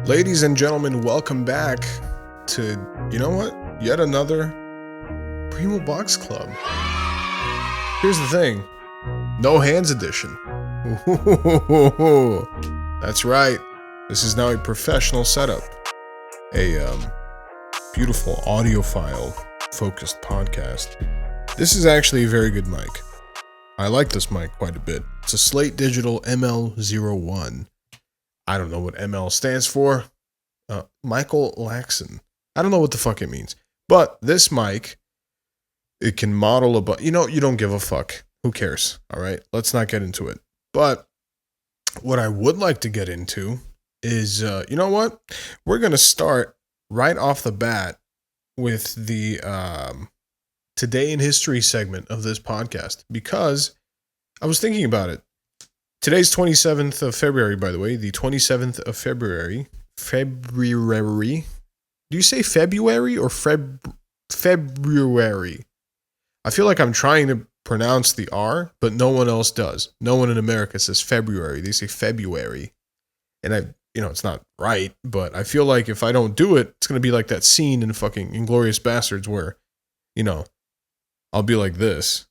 Ladies and gentlemen, welcome back to, you know what? Yet another Primo Box Club. Here's the thing. No hands edition. That's right. This is now a professional setup. A beautiful audiophile focused podcast. This is actually a very good mic. I like this mic quite a bit. It's a Slate Digital ML01. I don't know what ML stands for. Michael Laxon. I don't know what the fuck it means. But this mic, it can model you don't give a fuck. Who cares? All right, let's not get into it. But what I would like to get into is, you know what? We're going to start right off the bat with the Today in History segment of this podcast, because I was thinking about it. Today's 27th of February, by the way, the 27th of February. February. Do you say February or February? I feel like I'm trying to pronounce the R, but no one else does. No one in America says February. They say February. And it's not right, but I feel like if I don't do it, it's going to be like that scene in fucking Inglourious Bastards where, I'll be like this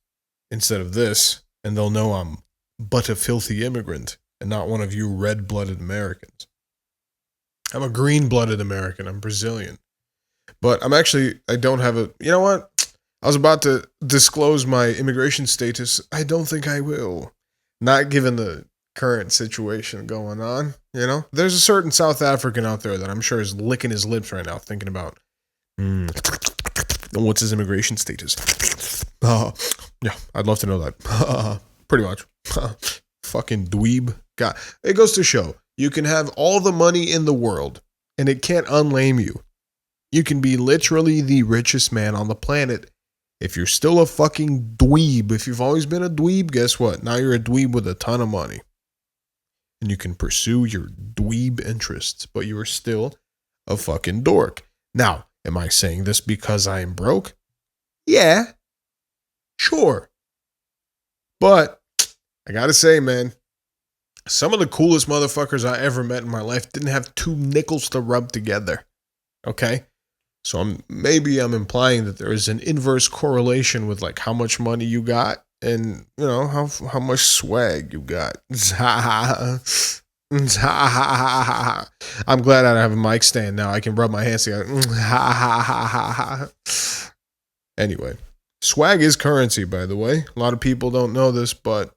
instead of this, and they'll know I'm but a filthy immigrant and not one of you red-blooded Americans. I'm a green-blooded American. I'm Brazilian. But I don't have a, you know what? I was about to disclose my immigration status. I don't think I will. Not given the current situation going on, There's a certain South African out there that I'm sure is licking his lips right now thinking about, what's his immigration status? Yeah, I'd love to know that. Pretty much. Fucking dweeb. God. It goes to show, you can have all the money in the world, and it can't unlame you. You can be literally the richest man on the planet. If you're still a fucking dweeb, if you've always been a dweeb, guess what? Now you're a dweeb with a ton of money. And you can pursue your dweeb interests, but you are still a fucking dork. Now, am I saying this because I am broke? Yeah. Sure. But I gotta say, man, some of the coolest motherfuckers I ever met in my life didn't have two nickels to rub together. Okay? So I'm implying that there is an inverse correlation with like how much money you got and how much swag you got. I'm glad I have a mic stand now. I can rub my hands together. Anyway, swag is currency, by the way. A lot of people don't know this, but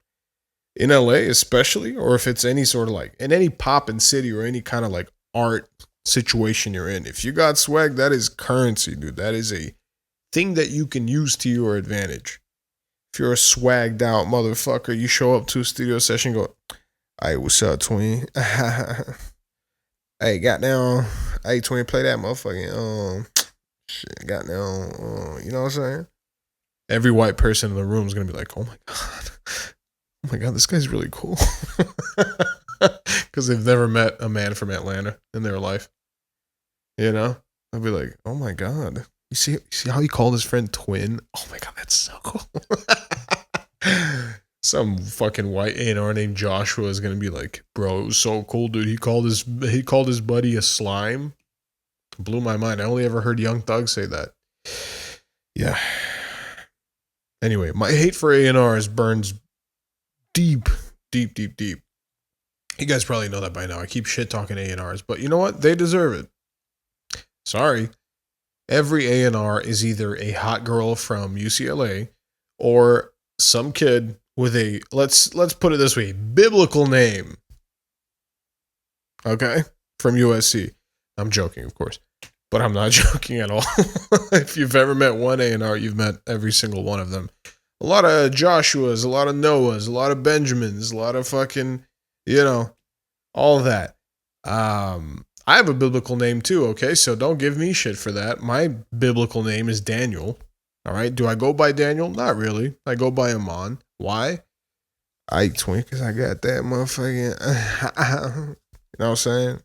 in LA especially, or if it's any sort of like in any poppin' city or any kind of like art situation you're in, if you got swag, that is currency, dude. That is a thing that you can use to your advantage. If you're a swagged out motherfucker, you show up to a studio session, go, "Hey, what's up, twin? Hey, goddamn, hey, twin, play that motherfucking shit, goddamn, you know what I'm saying?" Every white person in the room is gonna be like, "Oh my god, this guy's really cool," because they've never met a man from Atlanta in their life. I'll be like, "Oh my god, you see how he called his friend twin? Oh my god, that's so cool." Some fucking white A&R named Joshua is gonna be like, "Bro, it was so cool, dude. He called his buddy a slime." Blew my mind. I only ever heard Young Thug say that. Yeah. Anyway, my hate for A&Rs burns deep, deep, deep, deep. You guys probably know that by now. I keep shit talking A&Rs, but you know what? They deserve it. Sorry. Every A&R is either a hot girl from UCLA or some kid with a, let's put it this way, biblical name. Okay? From USC. I'm joking, of course. But I'm not joking at all. If you've ever met one A&R, you've met every single one of them. A lot of Joshuas, a lot of Noahs, a lot of Benjamins, a lot of fucking, all of that. I have a biblical name too, okay? So don't give me shit for that. My biblical name is Daniel. All right? Do I go by Daniel? Not really. I go by Amon. Why? Twin, because I got that motherfucking, you know what I'm saying?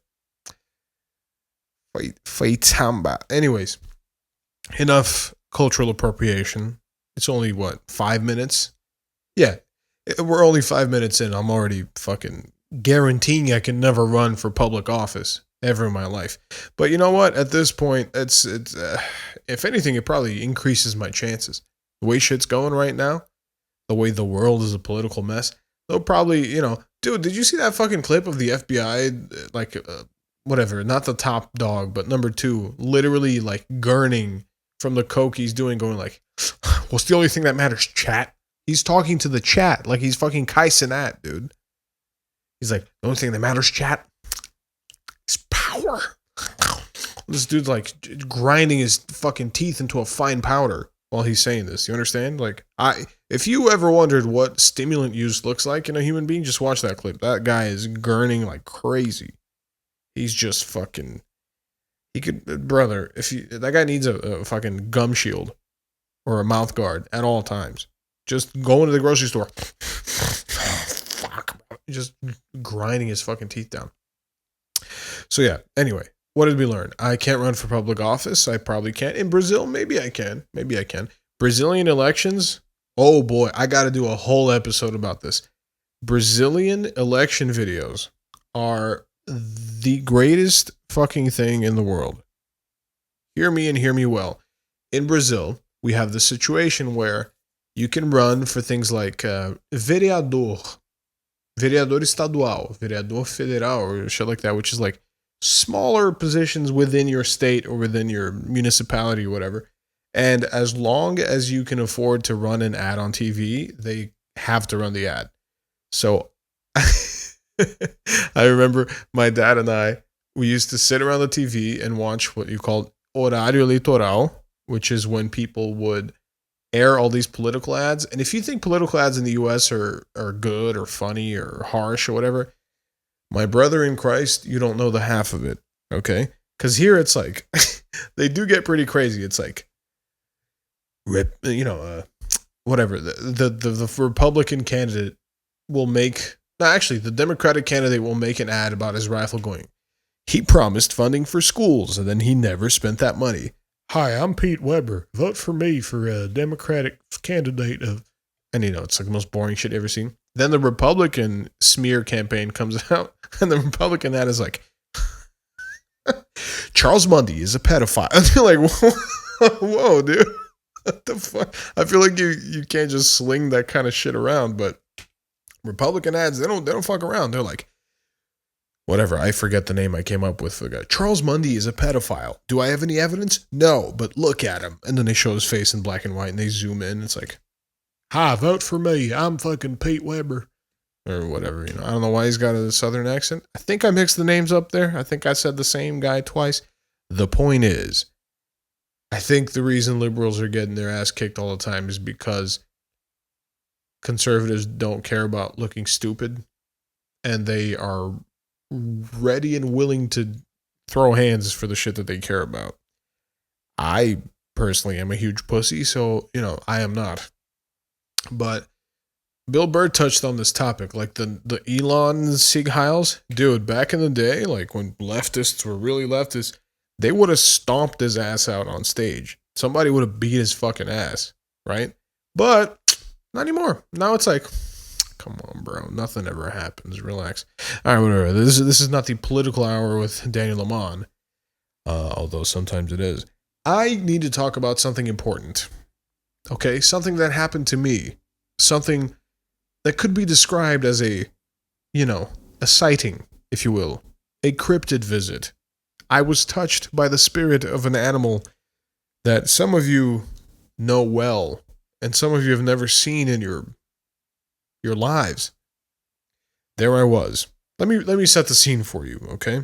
Fight Tamba. Anyways, enough cultural appropriation. It's only, 5 minutes? Yeah, we're only 5 minutes in. I'm already fucking guaranteeing I can never run for public office. ever in my life. But you know what? At this point, it's if anything, it probably increases my chances. The way shit's going right now, the way the world is a political mess, they'll probably, dude, did you see that fucking clip of the FBI, like, whatever, not the top dog, but number 2, literally, like, gurning from the coke he's doing, going like, what's the only thing that matters, chat? He's talking to the chat, like he's fucking Kai Cenat, dude. He's like, the only thing that matters, chat, is power. This dude's, like, grinding his fucking teeth into a fine powder while he's saying this. You understand? Like, if you ever wondered what stimulant use looks like in a human being, just watch that clip. That guy is gurning like crazy. He's just fucking. He could, brother. That guy needs a fucking gum shield or a mouth guard at all times. Just going to the grocery store. Fuck, just grinding his fucking teeth down. So yeah. Anyway. What did we learn? I can't run for public office. I probably can't. In Brazil, maybe I can. Maybe I can. Brazilian elections. Oh boy, I got to do a whole episode about this. Brazilian election videos are the greatest fucking thing in the world. Hear me and hear me well. In Brazil, we have the situation where you can run for things like vereador estadual, vereador federal, or shit like that, which is like smaller positions within your state or within your municipality or whatever. And as long as you can afford to run an ad on TV, they have to run the ad. So I remember my dad and we used to sit around the TV and watch what you called horário eleitoral, which is when people would air all these political ads. And if you think political ads in the US are good or funny or harsh or whatever, my brother in Christ, you don't know the half of it, okay? Because here it's like, they do get pretty crazy. It's like, whatever. The Republican candidate will make, no, actually, the Democratic candidate will make an ad about his rifle going, he promised funding for schools, and then he never spent that money. Hi, I'm Pete Weber. Vote for me for a Democratic candidate of, and it's like the most boring shit you ever seen. Then the Republican smear campaign comes out, and the Republican ad is like, Charles Mundy is a pedophile. And you're like, whoa, dude. What the fuck? I feel like you can't just sling that kind of shit around, but Republican ads, they don't fuck around. They're like, whatever, I forget the name I came up with for the guy. Charles Mundy is a pedophile. Do I have any evidence? No, but look at him. And then they show his face in black and white, and they zoom in. It's like, hi, vote for me. I'm fucking Pete Weber. Or whatever, I don't know why he's got a southern accent. I think I mixed the names up there. I think I said the same guy twice. The point is, I think the reason liberals are getting their ass kicked all the time is because conservatives don't care about looking stupid, and they are ready and willing to throw hands for the shit that they care about. I personally am a huge pussy, so, I am not. But Bill Burr touched on this topic, like the Elon Sig Heils. Dude, back in the day, like when leftists were really leftists, they would have stomped his ass out on stage. Somebody would have beat his fucking ass, right? But not anymore. Now it's like, come on, bro. Nothing ever happens. Relax. All right, whatever. This is not the political hour with Daniel Amon, although sometimes it is. I need to talk about something important. Okay? Something that happened to me. Something that could be described as a sighting, if you will. A cryptid visit. I was touched by the spirit of an animal that some of you know well, and some of you have never seen in your lives. There I was. Let me set the scene for you, okay?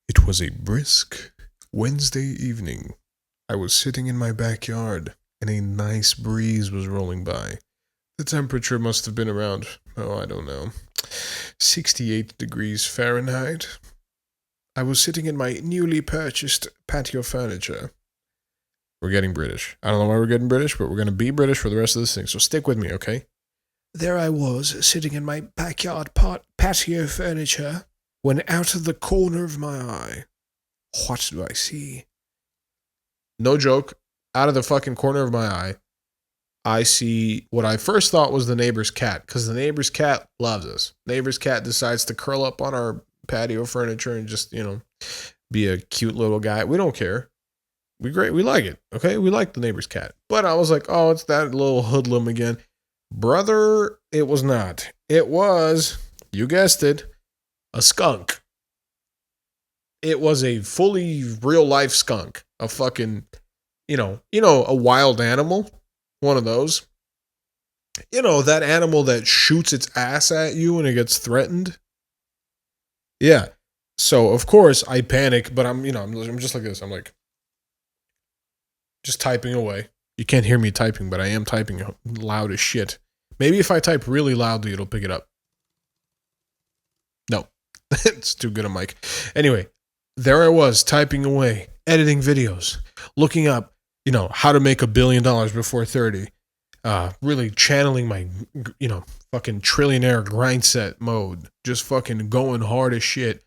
It was a brisk Wednesday evening. I was sitting in my backyard, and a nice breeze was rolling by. The temperature must have been around, I don't know, 68 degrees Fahrenheit. I was sitting in my newly purchased patio furniture. We're getting British. I don't know why we're getting British, but we're going to be British for the rest of this thing, so stick with me, okay? There I was, sitting in my backyard patio furniture, when out of the corner of my eye, what do I see? No joke, out of the fucking corner of my eye, I see what I first thought was the neighbor's cat, because the neighbor's cat loves us. Neighbor's cat decides to curl up on our patio furniture and just, be a cute little guy. We don't care. We like it. Okay. We like the neighbor's cat. But I was like, oh, it's that little hoodlum again. Brother, it was not. It was, you guessed it, a skunk. It was a fully real life skunk. A fucking, a wild animal. One of those. That animal that shoots its ass at you when it gets threatened. Yeah. So of course I panic, but I'm just like this. I'm like, just typing away. You can't hear me typing, but I am typing loud as shit. Maybe if I type really loudly, it'll pick it up. No, it's too good a mic. Anyway, there I was typing away, editing videos, looking up, how to make $1 billion before 30. Really channeling my, fucking trillionaire grind set mode. Just fucking going hard as shit.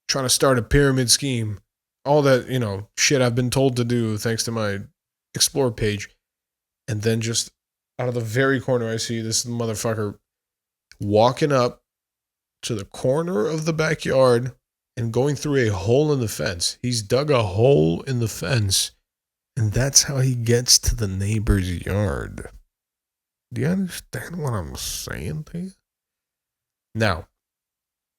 Trying to start a pyramid scheme. All that, shit I've been told to do thanks to my explore page. And then just out of the very corner, I see this motherfucker walking up to the corner of the backyard and going through a hole in the fence. He's dug a hole in the fence. And that's how he gets to the neighbor's yard. Do you understand what I'm saying to you? Now,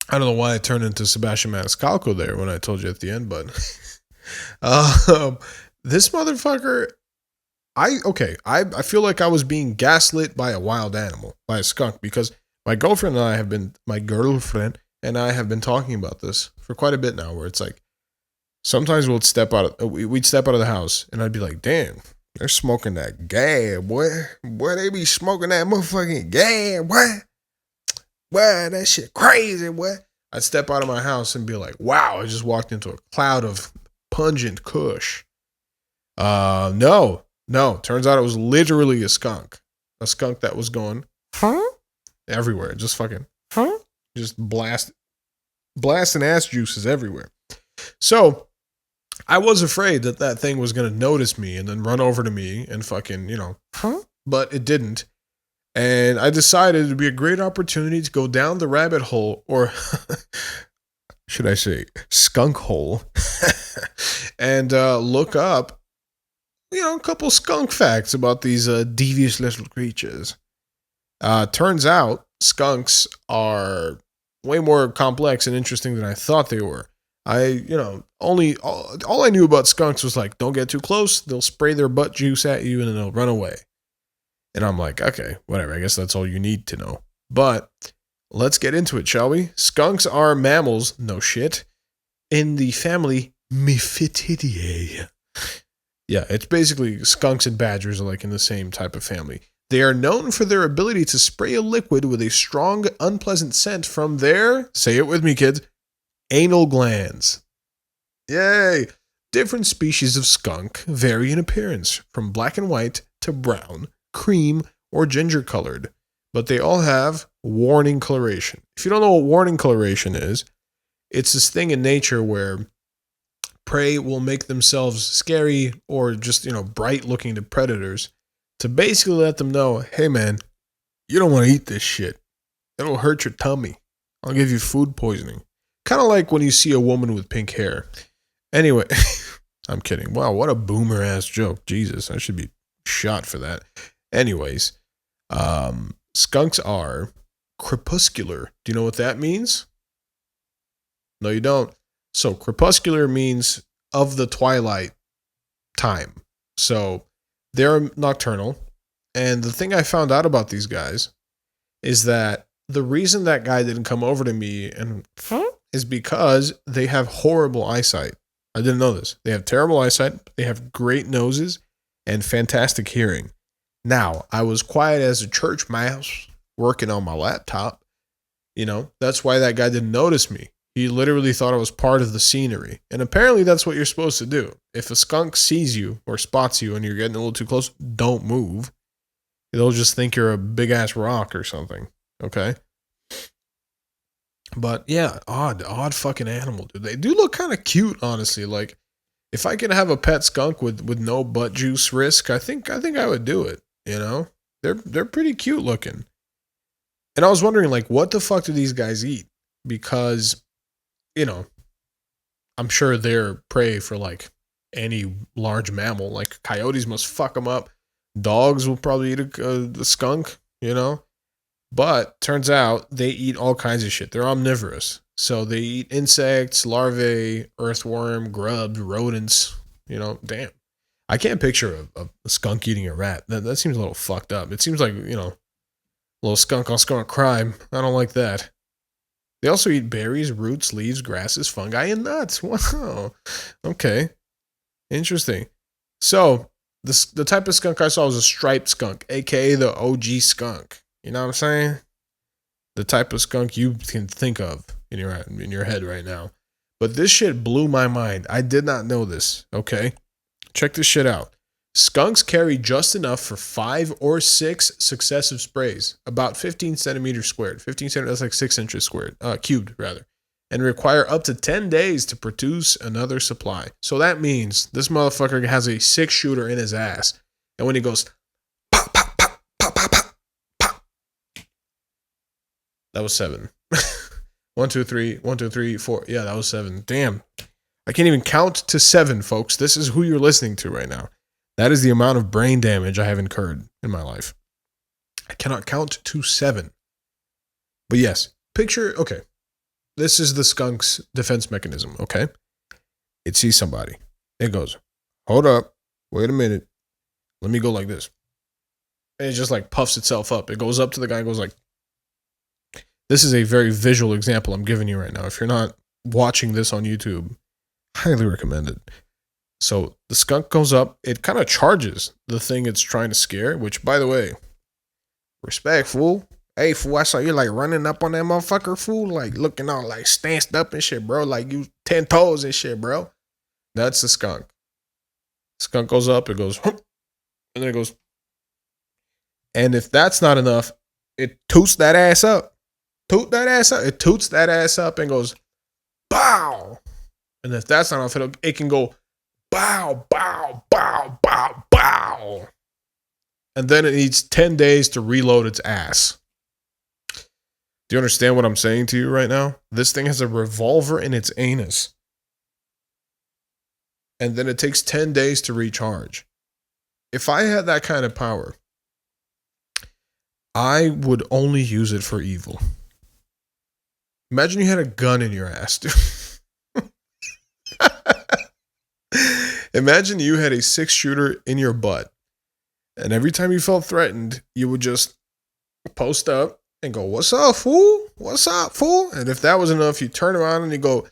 I don't know why I turned into Sebastian Maniscalco there when I told you at the end, but this motherfucker, I feel like I was being gaslit by a wild animal, by a skunk, because my girlfriend and I have been talking about this for quite a bit now, where it's like, sometimes we'd step out of the house and I'd be like, damn, they're smoking that gas, boy. Boy, they be smoking that motherfucking gas, boy. Boy, that shit crazy, boy. I'd step out of my house and be like, wow, I just walked into a cloud of pungent kush. No. Turns out it was literally a skunk. A skunk that was going, everywhere. Just fucking, just blasting ass juices everywhere. So, I was afraid that thing was going to notice me and then run over to me and fucking, but it didn't. And I decided it would be a great opportunity to go down the rabbit hole, or should I say skunk hole, and look up, a couple skunk facts about these devious little creatures. Turns out skunks are way more complex and interesting than I thought they were. All I knew about skunks was like, don't get too close. They'll spray their butt juice at you and then they'll run away. And I'm like, okay, whatever. I guess that's all you need to know. But let's get into it, shall we? Skunks are mammals, no shit, in the family Mephistidae. Yeah, it's basically skunks and badgers are like in the same type of family. They are known for their ability to spray a liquid with a strong, unpleasant scent from their, say it with me, kids, anal glands. Yay! Different species of skunk vary in appearance, from black and white to brown, cream, or ginger colored, but they all have warning coloration. If you don't know what warning coloration is, it's this thing in nature where prey will make themselves scary or just, bright looking to predators to basically let them know, hey man, you don't want to eat this shit. It'll hurt your tummy. I'll give you food poisoning. Kind of like when you see a woman with pink hair. Anyway, I'm kidding. Wow, what a boomer ass joke. Jesus, I should be shot for that. Anyways, skunks are crepuscular. Do you know what that means? No, you don't. So crepuscular means of the twilight time. So they're nocturnal. And the thing I found out about these guys is that the reason that guy didn't come over to me and is because they have horrible eyesight. I didn't know this. They have terrible eyesight. They have great noses and fantastic hearing. Now, I was quiet as a church mouse working on my laptop. That's why that guy didn't notice me. He literally thought I was part of the scenery. And apparently that's what you're supposed to do. If a skunk sees you or spots you and you're getting a little too close, don't move. They'll just think you're a big ass rock or something. Okay? But yeah, odd fucking animal, dude. They do look kind of cute, honestly. Like, if I could have a pet skunk with no butt juice risk, I think I would do it. They're pretty cute looking. And I was wondering, like, what the fuck do these guys eat? Because you know, I'm sure they're prey for like any large mammal. Like coyotes must fuck them up. Dogs will probably eat a skunk, you know. But turns out they eat all kinds of shit. They're omnivorous. So they eat insects, larvae, earthworm, grubs, rodents. You know, damn. I can't picture a skunk eating a rat. That seems a little fucked up. It seems like, you know, a little skunk on skunk crime. I don't like that. They also eat berries, roots, leaves, grasses, fungi, and nuts. Wow. Okay. Interesting. So, the type of skunk I saw was a striped skunk, aka the OG skunk. You know what I'm saying? The type of skunk you can think of in your head right now. But this shit blew my mind. I did not know this. Okay. Check this shit out. Skunks carry just enough for 5 or 6 successive sprays, about 15 centimeters squared. 15 centimeters, that's like 6 inches squared, cubed rather, and require up to 10 days to produce another supply. So that means this motherfucker has a 6-shooter in his ass, and when he goes, pop, pop, pop, pop, pop, pop, pop, that was 7. 1, 2, 3, 1, 2, 3, 4. Yeah, that was 7. Damn. I can't even count to 7, folks. This is who you're listening to right now. That is the amount of brain damage I have incurred in my life. I cannot count to 7. But yes, picture, okay. This is the skunk's defense mechanism, okay? It sees somebody. It goes, hold up. Wait a minute. Let me go like this. And it just like puffs itself up. It goes up to the guy and goes like, this is a very visual example I'm giving you right now. If you're not watching this on YouTube, highly recommend it. So the skunk goes up. It kind of charges the thing it's trying to scare, which, by the way, respect, fool. Hey, fool, I saw you like running up on that motherfucker, fool. Like looking all like stanced up and shit, bro. Like you 10 toes and shit, bro. That's the skunk. Skunk goes up. It goes, and then it goes. And if that's not enough, it toots that ass up. Toot that ass up. It toots that ass up and goes, bow. And if that's not enough, it can go, bow, bow, bow, bow, bow. And then it needs 10 days to reload its ass. Do you understand what I'm saying to you right now? This thing has a revolver in its anus. And then it takes 10 days to recharge. If I had that kind of power, I would only use it for evil. Imagine you had a gun in your ass, dude. Imagine you had a 6-shooter in your butt. And every time you felt threatened, you would just post up and go, what's up, fool? What's up, fool? And if that was enough, you turn around and you go,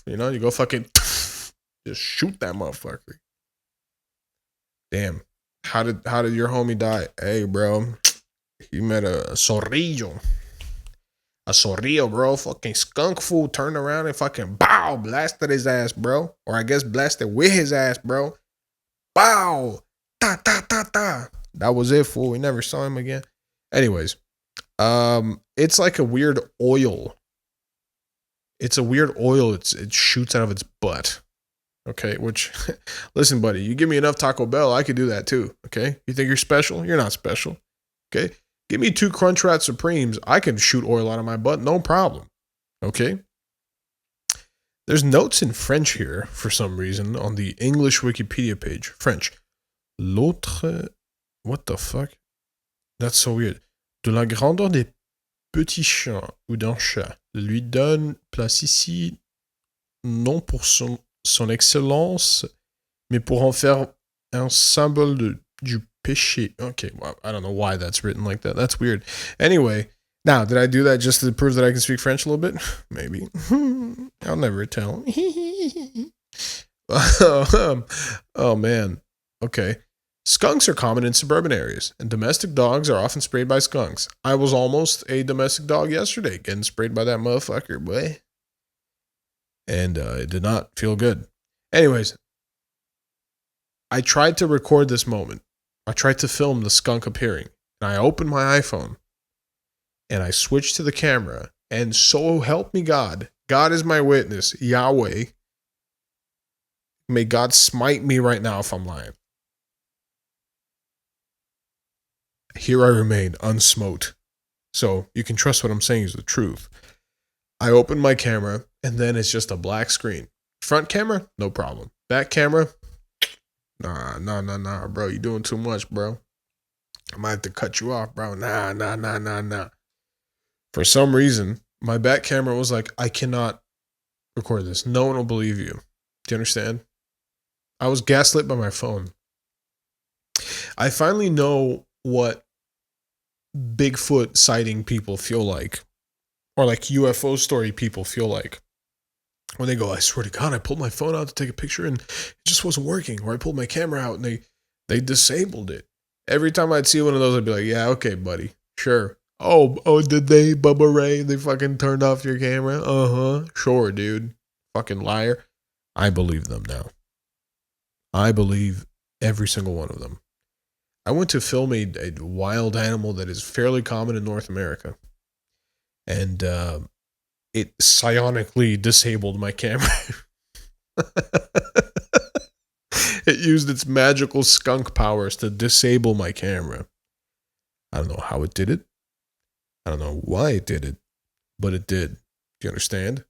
you know, you go fucking just shoot that motherfucker. Damn. How did your homie die? Hey, bro. He met a zorrillo. A zorrillo, bro. Fucking skunk fool turned around and fucking bow, blasted his ass, bro. Or I guess blasted with his ass, bro. Bow. Ta ta ta ta. That was it, fool. We never saw him again. Anyways, it's like a weird oil. It's a weird oil. It shoots out of its butt. Okay, which, listen, buddy, you give me enough Taco Bell, I could do that too. Okay, you think you're special? You're not special. Okay, give me 2 Crunchwrap Supremes, I can shoot oil out of my butt, no problem. Okay. There's notes in French here for some reason on the English Wikipedia page. French. L'autre. What the fuck? That's so weird. De la grandeur des petits chiens ou d'un chat lui donne place ici non pour son excellence, mais pour en faire un symbole du péché. Okay, well, I don't know why that's written like that. That's weird. Anyway, now, did I do that just to prove that I can speak French a little bit? Maybe. I'll never tell. Oh, man. Okay. Skunks are common in suburban areas, and domestic dogs are often sprayed by skunks. I was almost a domestic dog yesterday, getting sprayed by that motherfucker, boy. And it did not feel good. Anyways, I tried to record this moment. I tried to film the skunk appearing. And I opened my iPhone. And I switched to the camera. And so help me God. God is my witness. Yahweh. May God smite me right now if I'm lying. Here I remain, unsmote. So you can trust what I'm saying is the truth. I open my camera, and then it's just a black screen. Front camera, no problem. Back camera, nah, bro. You doing too much, bro. I might have to cut you off, bro. Nah. For some reason, my back camera was like, I cannot record this. No one will believe you. Do you understand? I was gaslit by my phone. I finally know what Bigfoot sighting people feel like, or like UFO story people feel like. When they go, I swear to God, I pulled my phone out to take a picture and it just wasn't working. Or I pulled my camera out and they disabled it. Every time I'd see one of those, I'd be like, yeah, okay, buddy. Sure. Oh, did they, Bubba Ray? They fucking turned off your camera? Uh-huh. Sure, dude. Fucking liar. I believe them now. I believe every single one of them. I went to film a wild animal that is fairly common in North America. And it psionically disabled my camera. It used its magical skunk powers to disable my camera. I don't know how it did it. I don't know why it did it, but it did. Do you understand?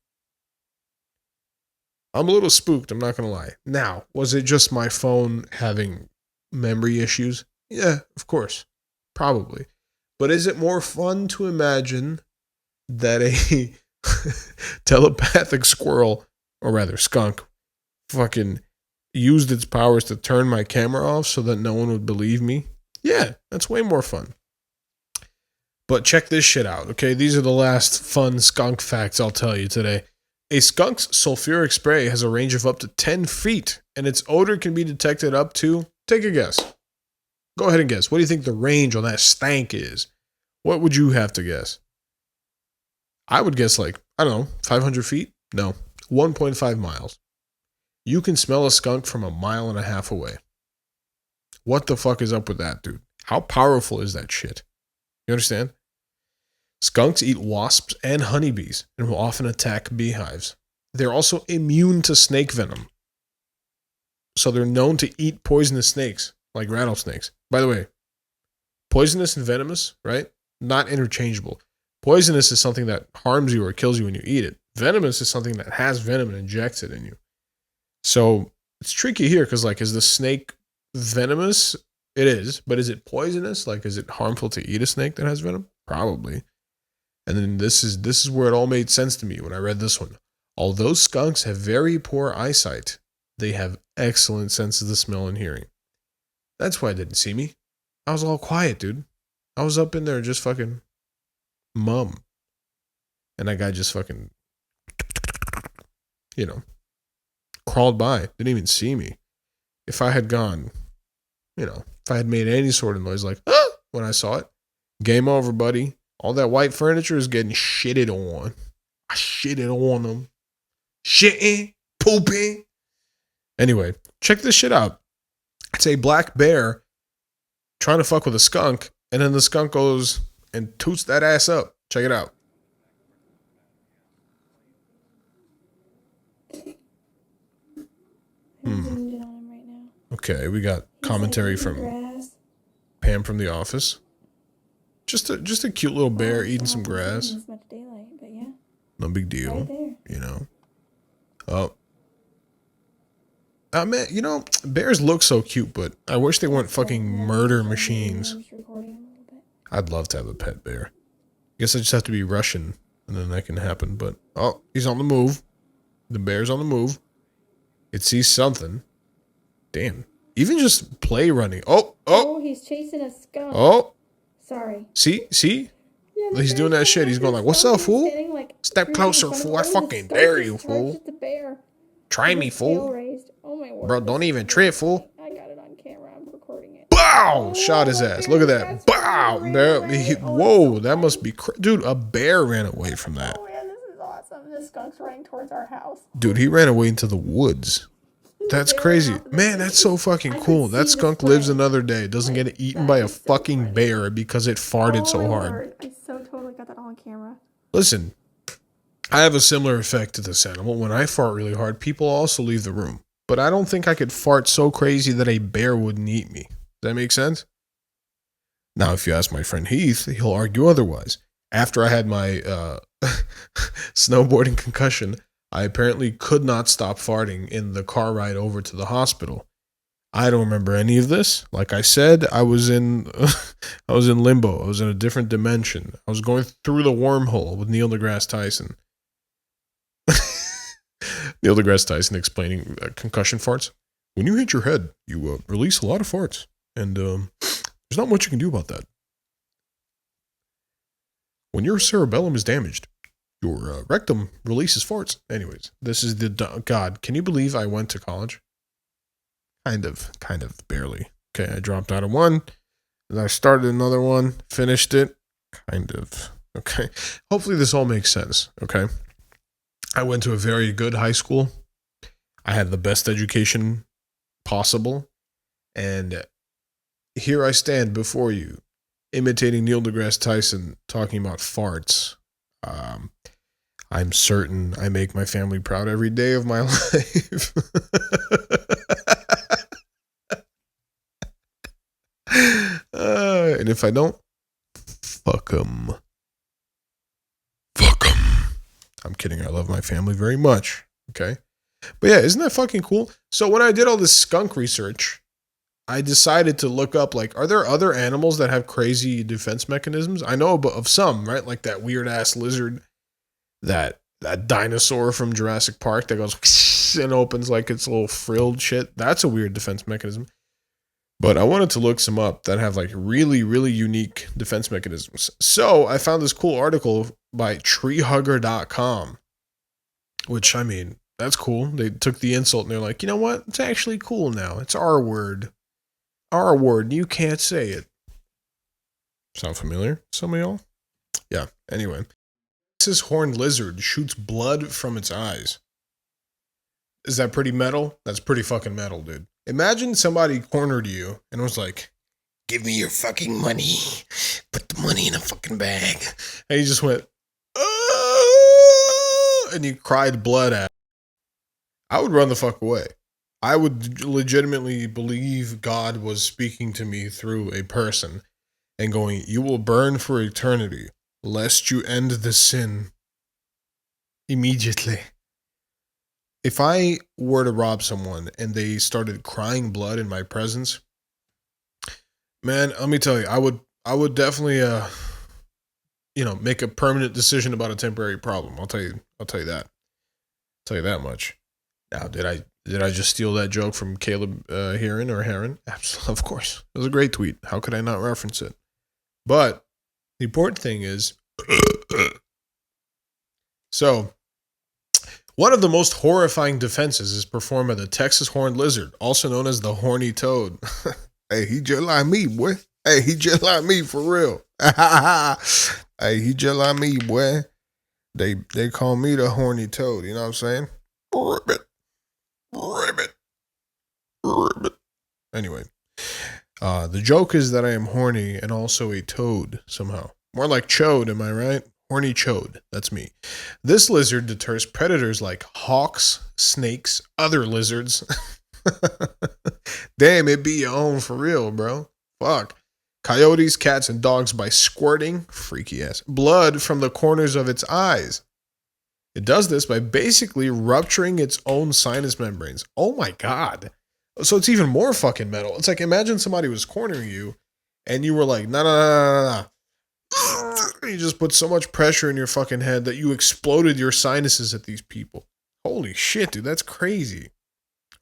I'm a little spooked, I'm not going to lie. Now, was it just my phone having memory issues? Yeah, of course. Probably. But is it more fun to imagine that a telepathic squirrel, or rather skunk, fucking used its powers to turn my camera off so that no one would believe me? Yeah, that's way more fun. But check this shit out, okay? These are the last fun skunk facts I'll tell you today. A skunk's sulfuric spray has a range of up to 10 feet, and its odor can be detected up to, take a guess. Go ahead and guess. What do you think the range on that stank is? What would you have to guess? I would guess like, I don't know, 500 feet? No, 1.5 miles. You can smell a skunk from 1.5 miles away. What the fuck is up with that, dude? How powerful is that shit? You understand? Skunks eat wasps and honeybees and will often attack beehives. They're also immune to snake venom. So they're known to eat poisonous snakes, like rattlesnakes. By the way, poisonous and venomous, right? Not interchangeable. Poisonous is something that harms you or kills you when you eat it. Venomous is something that has venom and injects it in you. So it's tricky here because, like, is the snake venomous? It is. But is it poisonous? Like, is it harmful to eat a snake that has venom? Probably. And then this is where it all made sense to me when I read this one. Although skunks have very poor eyesight, they have excellent senses of smell and hearing. That's why it didn't see me. I was all quiet, dude. I was up in there just fucking mum. And that guy just fucking, crawled by. Didn't even see me. If I had gone, if I had made any sort of noise like, ah, when I saw it, game over, buddy. All that white furniture is getting shitted on. I shitted on them. Shitting, pooping. Anyway, check this shit out. It's a black bear trying to fuck with a skunk, and then the skunk goes and toots that ass up. Check it out. Okay, we got commentary from Pam from The Office. Just a cute little bear eating some grass. No big deal, Oh. Man, bears look so cute, but I wish they weren't fucking murder machines. I'd love to have a pet bear. Guess I just have to be Russian, and then that can happen. But, oh, he's on the move. The bear's on the move. It sees something. Damn. Even just play running. Oh, he's chasing a skunk. Oh. Sorry. See? Yeah, he's doing that shit. He's going like, what's up, fool? Step closer, fool. I fucking dare you, fool. Try me, fool. Oh my word. Bro, don't even trip, fool. I got it on camera. I'm recording it. Bow! Shot his ass. Look at that. Bow! Whoa, that must be... Dude, a bear ran away from that. Oh man, this is awesome. The skunk's running towards our house. Dude, he ran away into the woods. That's crazy. Man, that's so fucking cool. That skunk lives another day. Doesn't get eaten by a fucking bear because it farted so hard. I so totally got that all on camera. Listen, I have a similar effect to this animal. When I fart really hard, people also leave the room. But I don't think I could fart so crazy that a bear wouldn't eat me. Does that make sense? Now, if you ask my friend Heath, he'll argue otherwise. After I had my snowboarding concussion, I apparently could not stop farting in the car ride over to the hospital. I don't remember any of this. Like I said, I was in I was in limbo. I was in a different dimension. I was going through the wormhole with Neil deGrasse Tyson. Neil deGrasse Tyson explaining concussion farts. When you hit your head, you release a lot of farts, and there's not much you can do about that. When your cerebellum is damaged, your rectum releases farts. Anyways, this is the God. Can you believe I went to college? Kind of, barely. Okay, I dropped out of one, and I started another one, finished it, kind of. Okay, hopefully this all makes sense. Okay, I went to a very good high school. I had the best education possible, and here I stand before you, imitating Neil deGrasse Tyson, talking about farts. I'm certain I make my family proud every day of my life. And if I don't, fuck them. Fuck them. I'm kidding. I love my family very much. Okay. But yeah, isn't that fucking cool? So when I did all this skunk research, I decided to look up, like, are there other animals that have crazy defense mechanisms? I know of some, right? Like that weird ass lizard, that dinosaur from Jurassic Park that goes and opens like its little frilled shit. That's a weird defense mechanism. But I wanted to look some up that have like really, really unique defense mechanisms. So I found this cool article by treehugger.com, which, I mean, that's cool. They took the insult and they're like, you know what? It's actually cool now. It's our word. Our word. You can't say it. Sound familiar? Some of y'all? Yeah. Anyway. Texas horned lizard shoots blood from its eyes. Is that pretty metal? That's pretty fucking metal, dude. Imagine somebody cornered you and was like, give me your fucking money. Put the money in a fucking bag. And you just went, and you cried blood at. I would run the fuck away. I would legitimately believe God was speaking to me through a person and going, you will burn for eternity, lest you end the sin immediately. If I were to rob someone and they started crying blood in my presence, man, let me tell you, I would definitely make a permanent decision about a temporary problem. I'll tell you that. I'll tell you that much. Now, did I just steal that joke from Caleb Heron? Absolutely, of course. It was a great tweet. How could I not reference it? But the important thing is, so one of the most horrifying defenses is performed by the Texas horned lizard, also known as the horny toad. Hey, he just like me, boy. Hey, he just like me for real. Hey, he just like me, boy. They call me the horny toad. You know what I'm saying? Ribbit. Anyway, the joke is that I am horny and also a toad somehow. More like chode, am I right? Horny chode. That's me. This lizard deters predators like hawks, snakes, other lizards. Damn, it be your own for real, bro. Fuck. Coyotes, cats, and dogs by squirting, freaky ass, blood from the corners of its eyes. It does this by basically rupturing its own sinus membranes. Oh my God. So it's even more fucking metal. It's like, imagine somebody was cornering you and you were like, nah. You just put so much pressure in your fucking head that you exploded your sinuses at these people. Holy shit, dude, that's crazy.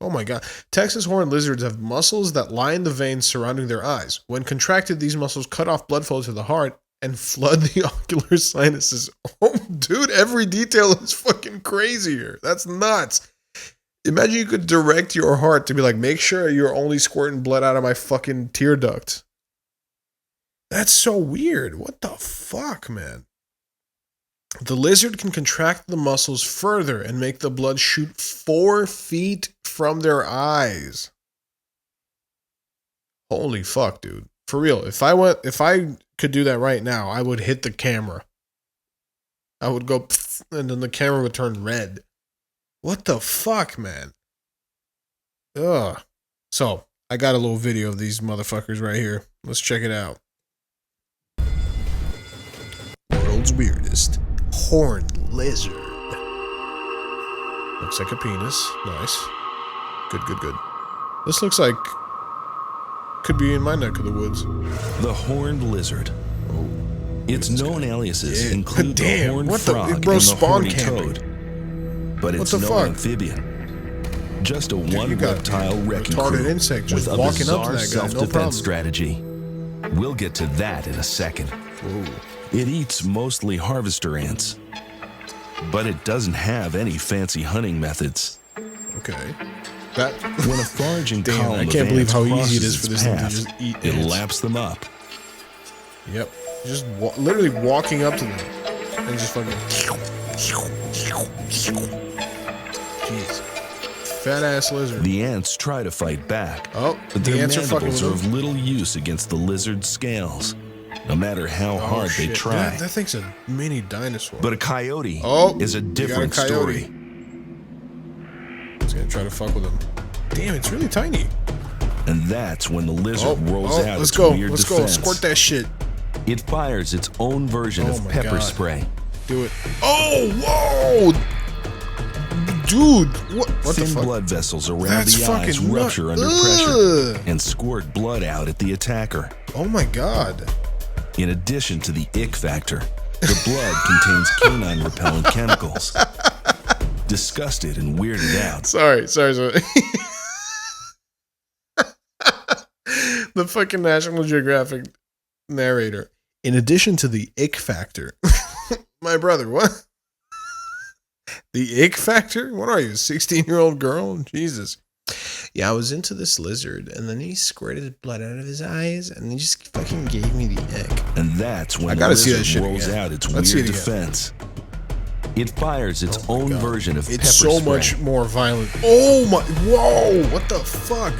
Oh my God. Texas horned lizards have muscles that line the veins surrounding their eyes. When contracted, these muscles cut off blood flow to the heart and flood the ocular sinuses. Oh, dude, every detail is fucking crazy here. That's nuts. Imagine you could direct your heart to be like, make sure you're only squirting blood out of my fucking tear duct. That's so weird. What the fuck, man? The lizard can contract the muscles further and make the blood shoot 4 feet from their eyes. Holy fuck, dude. For real. If I could do that right now, I would hit the camera. I would go, and then the camera would turn red. What the fuck, man? Ugh. So, I got a little video of these motherfuckers right here. Let's check it out. World world's weirdest horned lizard. Looks like a penis. Nice. Good, good, good. This looks like could be in my neck of the woods. The horned lizard. Oh, Its known aliases Yeah. include the horned what the- frog bro, and the spawn horny camping. toad. But What it's the no fuck? amphibian. Just a you one got reptile wrecking retarded crew insect just with a walking up to bizarre that guy, no self-defense problem. strategy. We'll get to that in a second. Ooh. It eats mostly harvester ants, but it doesn't have any fancy hunting methods. Okay. That. When a foraging Damn, column I can't of believe ants how easy crosses it is for its this thing to path, just eat it ants. laps them up. Yep. Just literally walking up to them and just fucking. Jeez. Fat ass lizard. The ants try to fight back, Oh, but the their ants are fucking with mandibles are them. of little use against the lizard's scales, no matter how hard they shit. try. That thing's a mini dinosaur. But a coyote Oh, is a you got a different coyote. story. It's gonna try to fuck with him. Damn, it's really tiny. And that's when the lizard rolls out let's its go. weird Let's defense. go. Squirt that shit. It fires its own version Oh of my pepper God. spray. Do it. Oh, whoa! Dude, what the Thin fuck? blood vessels around That's the eyes fucking rupture under Ugh. pressure and squirt blood out at the attacker. Oh my god. In addition to the ick factor, the blood contains canine repellent chemicals. Disgusted and weirded out, Sorry. The fucking National Geographic narrator. In addition to the ick factor. My brother, what? The ick factor? What are you, a 16-year-old girl? Jesus. Yeah, I was into this lizard, and then he squirted blood out of his eyes, and he just fucking gave me the ick. and that's when I the gotta see that lizard shit rolls again. out its Let's see weird it again. defense. It fires its Oh my own God. version of pepper It's so spray. much more violent. Oh my, whoa, what the fuck?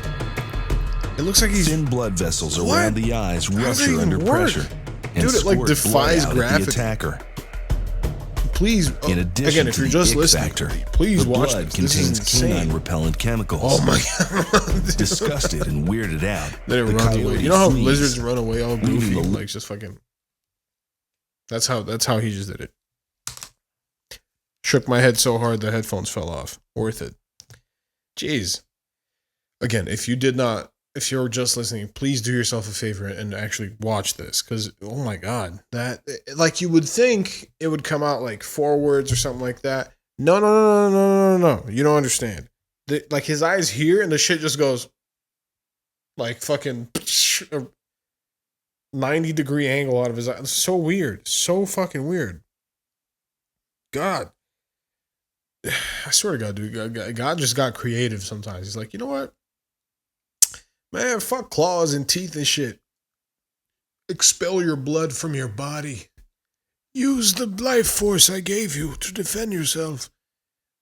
It looks like he's, Thin blood vessels What? around the eyes How does that rupture even under work? pressure and Dude, it, like, squirt defies blood out at gravity. the attacker. please, In addition again, if to you're the just ick listening, factor, please the watch blood this. This is contains canine insane. repellent chemicals. Oh my god. Disgusted and weirded out, Then it the runs away. coyote You know how flees. lizards run away all leaving goofy? the- Like just fucking. That's how he just did it. Shook my head so hard the headphones fell off. Worth it. Jeez. Again, if you're just listening, please do yourself a favor and actually watch this. Because, oh my God. That, like, you would think it would come out like 4 words or something like that. No. You don't understand. Like, his eyes here and the shit just goes like fucking 90-degree angle out of his eye. It's so weird. So fucking weird. God. I swear to God, dude. God just got creative sometimes. He's like, you know what? Man, fuck claws and teeth and shit. Expel your blood from your body. Use the life force I gave you to defend yourself.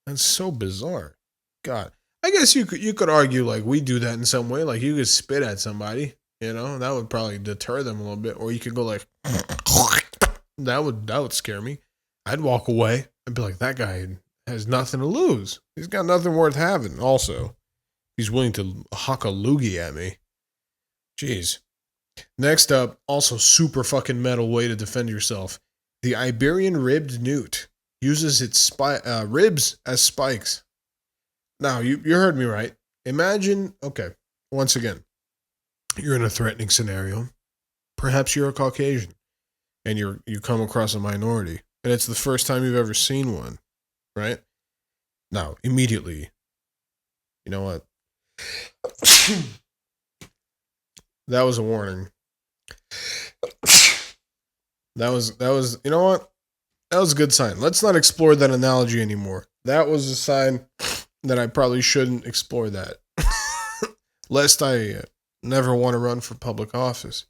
That's so bizarre. God. I guess you could argue like we do that in some way. Like you could spit at somebody, you know, that would probably deter them a little bit. Or you could go like that would scare me. I'd walk away and be like, that guy has nothing to lose. He's got nothing worth having. Also, he's willing to huck a loogie at me. Jeez. Next up, also super fucking metal way to defend yourself. The Iberian ribbed newt uses its ribs as spikes. Now, you heard me right. Imagine, okay, once again, you're in a threatening scenario. Perhaps you're a Caucasian and you come across a minority and it's the first time you've ever seen one, right? Now, immediately, you know what? That was a warning. That was, you know what? That was a good sign. Let's not explore that analogy anymore. That was a sign that I probably shouldn't explore that. Lest I never want to run for public office.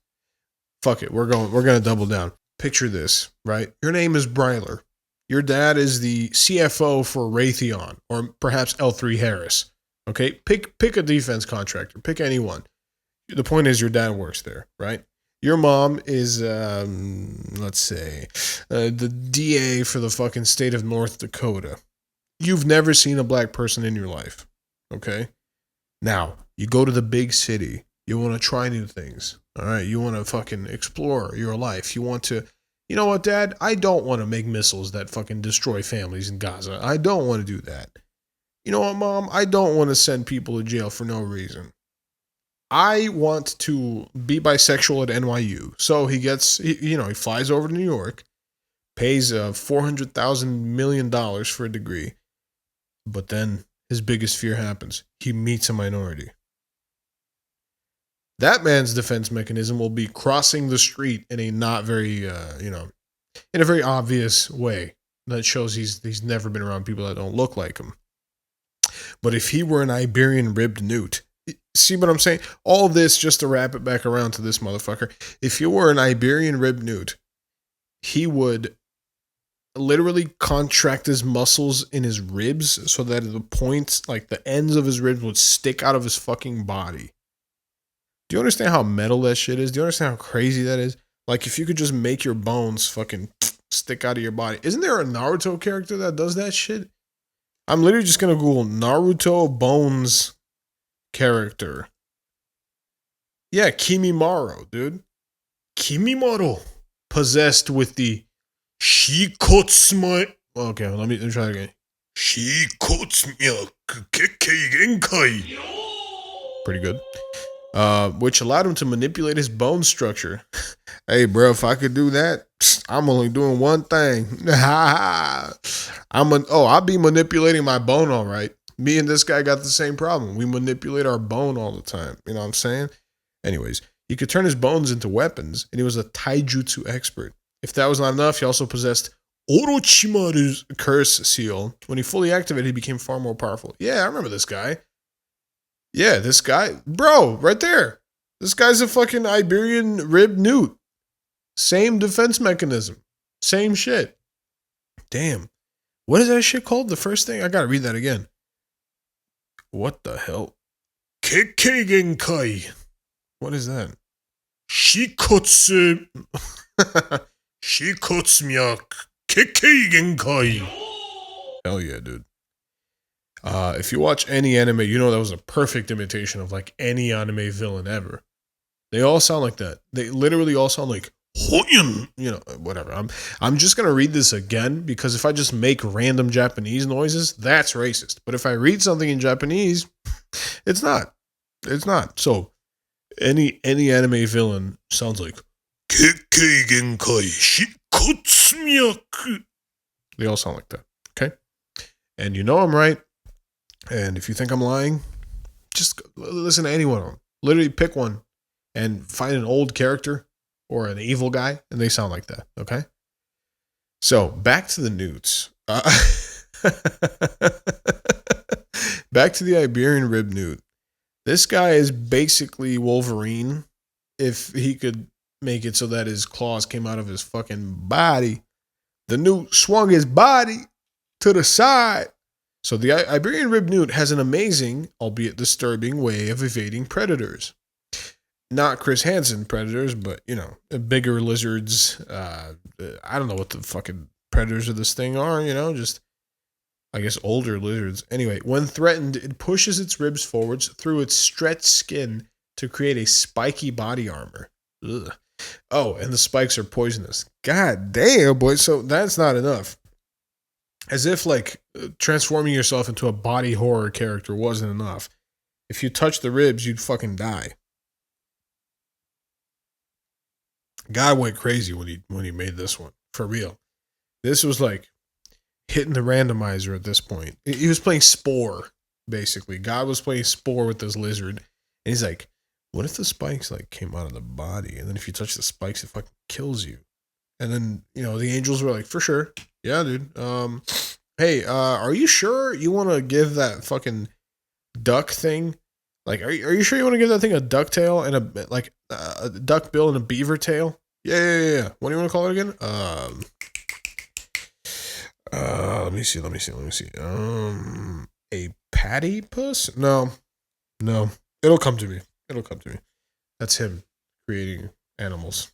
Fuck it. We're going to double down. Picture this, right? Your name is Bryler. Your dad is the CFO for Raytheon or perhaps L3 Harris. Okay? Pick a defense contractor. Pick anyone. The point is your dad works there, right? Your mom is, let's say, the DA for the fucking state of North Dakota. You've never seen a black person in your life, okay? Now, you go to the big city. You want to try new things, all right? You want to fucking explore your life. You want to You know what, Dad? I don't want to make missiles that fucking destroy families in Gaza. I don't want to do that. You know what, Mom? I don't want to send people to jail for no reason. I want to be bisexual at NYU. So he flies over to New York, pays $400,000 million for a degree. But then his biggest fear happens. He meets a minority. That man's defense mechanism will be crossing the street in a not very, in a very obvious way that shows he's never been around people that don't look like him. But if he were an Iberian ribbed newt, see what I'm saying? All this just to wrap it back around to this motherfucker. If he were an Iberian ribbed newt, he would literally contract his muscles in his ribs so that the points, like the ends of his ribs, would stick out of his fucking body. Do you understand how metal that shit is? Do you understand how crazy that is? Like, if you could just make your bones fucking stick out of your body. Isn't there a Naruto character that does that shit? I'm literally just gonna Google Naruto bones character. Yeah, Kimimaro, dude. Kimimaro. Possessed with the Shikotsuma. Okay, let me try it again. Shikotsuma Kekkei Genkai. Pretty good. Which allowed him to manipulate his bone structure. Hey, bro, if I could do that, I'm only doing one thing. I'll be manipulating my bone, all right. Me and this guy got the same problem. We manipulate our bone all the time. You know what I'm saying? Anyways, he could turn his bones into weapons, and he was a taijutsu expert. If that was not enough, he also possessed Orochimaru's curse seal. When he fully activated, he became far more powerful. Yeah, I remember this guy. Yeah, this guy. Bro, right there. This guy's a fucking Iberian ribbed newt. Same defense mechanism. Same shit. Damn. What is that shit called? The first thing? I gotta read that again. What the hell? Kekkei Genkai. What is that? Shikotsu. Shikotsumyak. Kekkei Genkai. Hell yeah, dude. If you watch any anime, you know that was a perfect imitation of like any anime villain ever. They all sound like that. They literally all sound like Hoyun, whatever. I'm just gonna read this again because if I just make random Japanese noises, that's racist. But if I read something in Japanese, it's not. It's not. So any anime villain sounds like Kekkei Genkai Shikotsumyaku. They all sound like that. Okay? And you know I'm right. And if you think I'm lying, just listen to any one of them. Literally pick one and find an old character or an evil guy, and they sound like that, okay? So, back to the newts. Back to the Iberian rib newt. This guy is basically Wolverine if he could make it so that his claws came out of his fucking body. The newt swung his body to the side. So the Iberian ribbed newt has an amazing, albeit disturbing, way of evading predators. Not Chris Hansen predators, but, bigger lizards. I don't know what the fucking predators of this thing are, just, I guess, older lizards. Anyway, when threatened, it pushes its ribs forwards through its stretched skin to create a spiky body armor. Ugh. Oh, and the spikes are poisonous. God damn, boy. So that's not enough. As if, like, transforming yourself into a body horror character wasn't enough. If you touch the ribs, you'd fucking die. God went crazy when he made this one. For real. This was like hitting the randomizer at this point. He was playing Spore, basically. God was playing Spore with this lizard. And he's like, what if the spikes, like, came out of the body? And then if you touch the spikes, it fucking kills you. And then, the angels were like, for sure. Yeah, dude. Hey, are you sure you want to give that fucking duck thing? Like, are you sure you want to give that thing a duck tail and a duck bill and a beaver tail? Yeah. What do you want to call it again? Let me see. A platypus? No. It'll come to me. That's him creating animals.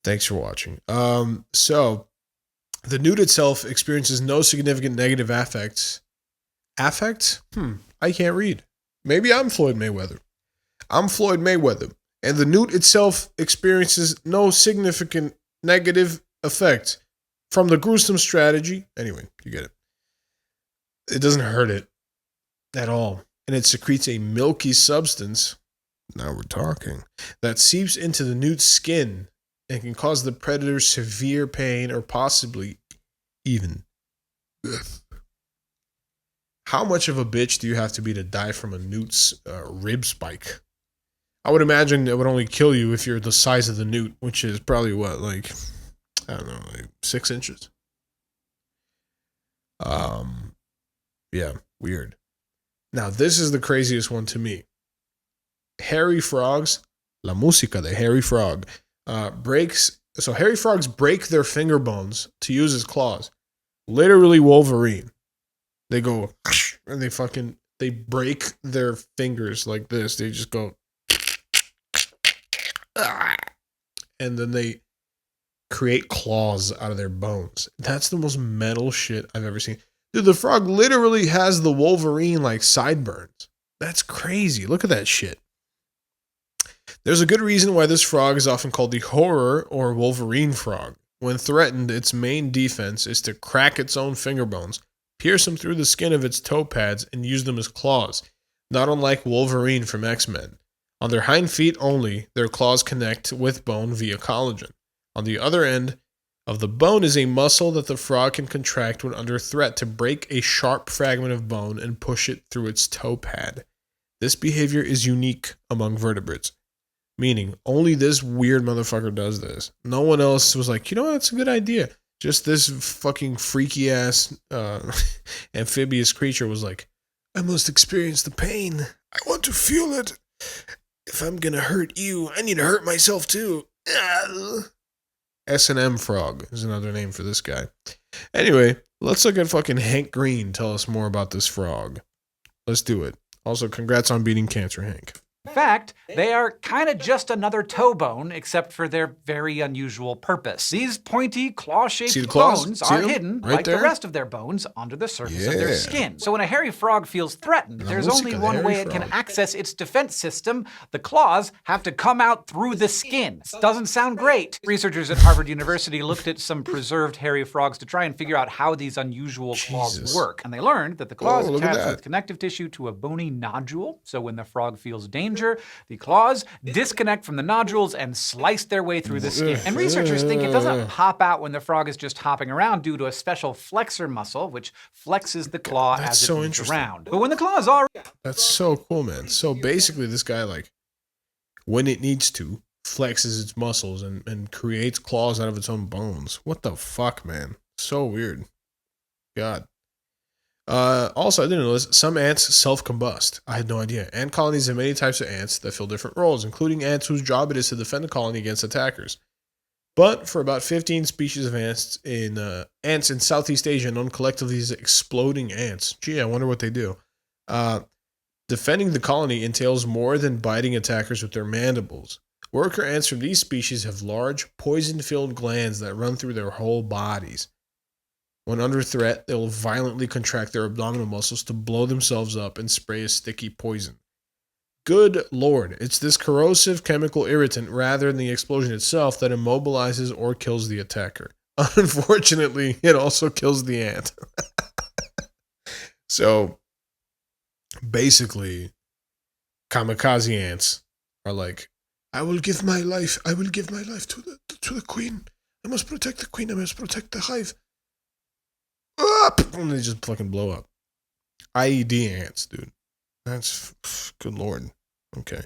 Thanks for watching. So the newt itself experiences no significant negative affects. Affects? I can't read. Maybe I'm Floyd Mayweather. And the newt itself experiences no significant negative effect from the gruesome strategy. Anyway, you get it. It doesn't hurt it at all. And it secretes a milky substance, now we're talking, that seeps into the newt's skin and can cause the predator severe pain or possibly even death. How much of a bitch do you have to be to die from a newt's rib spike? I would imagine it would only kill you if you're the size of the newt, which is probably what, like, I don't know, like 6 inches? Yeah, weird. Now, this is the craziest one to me. Hairy frogs, la música de hairy frog, breaks. So hairy frogs break their finger bones to use as claws. Literally Wolverine. They go, and they break their fingers like this. They just go, and then they create claws out of their bones. That's the most metal shit I've ever seen. Dude, the frog literally has the Wolverine like sideburns. That's crazy. Look at that shit. There's a good reason why this frog is often called the horror or Wolverine frog. When threatened, its main defense is to crack its own finger bones, pierce them through the skin of its toe pads, and use them as claws, not unlike Wolverine from X-Men. On their hind feet only, their claws connect with bone via collagen. On the other end of the bone is a muscle that the frog can contract when under threat to break a sharp fragment of bone and push it through its toe pad. This behavior is unique among vertebrates, meaning only this weird motherfucker does this. No one else was like, you know what, that's a good idea. Just this fucking freaky ass amphibious creature was like, I must experience the pain. I want to feel it. If I'm gonna hurt you, I need to hurt myself too. S&M frog is another name for this guy. Anyway, let's look at fucking Hank Green. Tell us more about this frog. Let's do it. Also, congrats on beating cancer, Hank. In fact, they are kind of just another toe bone, except for their very unusual purpose. These pointy, claw-shaped bones are hidden, right like there? The rest of their bones, under the surface of their skin. So when a hairy frog feels threatened, there's only one way it can access its defense system. The claws have to come out through the skin. Doesn't sound great. Researchers at Harvard University looked at some preserved hairy frogs to try and figure out how these unusual claws work. And they learned that the claws attach with connective tissue to a bony nodule. So when the frog feels danger, the claws disconnect from the nodules and slice their way through the skin. And researchers think it doesn't pop out when the frog is just hopping around due to a special flexor muscle, which flexes the claw as it moves around. But when the claws are... That's so cool, man. So basically this guy, like, when it needs to, flexes its muscles and creates claws out of its own bones. What the fuck, man? So weird. God. Also, I didn't know this. Some ants self-combust. I had no idea. Ant colonies have many types of ants that fill different roles, including ants whose job it is to defend the colony against attackers. But for about 15 species of ants in Southeast Asia, known collectively as exploding ants. Gee, I wonder what they do. Defending the colony entails more than biting attackers with their mandibles. Worker ants from these species have large, poison-filled glands that run through their whole bodies. When under threat, they will violently contract their abdominal muscles to blow themselves up and spray a sticky poison. Good Lord, it's this corrosive chemical irritant rather than the explosion itself that immobilizes or kills the attacker. Unfortunately, it also kills the ant. So, basically, kamikaze ants are like, I will give my life to the queen. I must protect the queen. I must protect the hive. And they just fucking blow up. IED ants, dude. That's good Lord. Okay.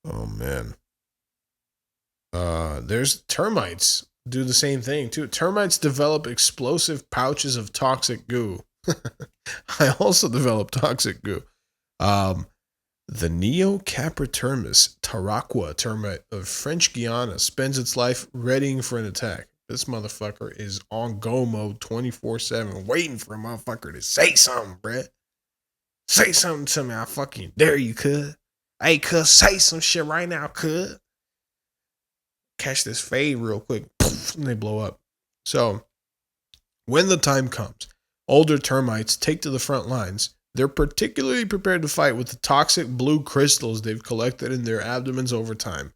Oh man. There's termites. Do the same thing too. Termites develop explosive pouches of toxic goo. I also developed toxic goo. The Neocapritermis taraqua termite of French Guiana spends its life readying for an attack. This motherfucker is on go mode 24/7, waiting for a motherfucker to say something, bruh. Say something to me. I fucking dare you, cuz. Hey, cuz, say some shit right now, cuz. Catch this fade real quick. Poof, and they blow up. So, when the time comes, older termites take to the front lines. They're particularly prepared to fight with the toxic blue crystals they've collected in their abdomens over time.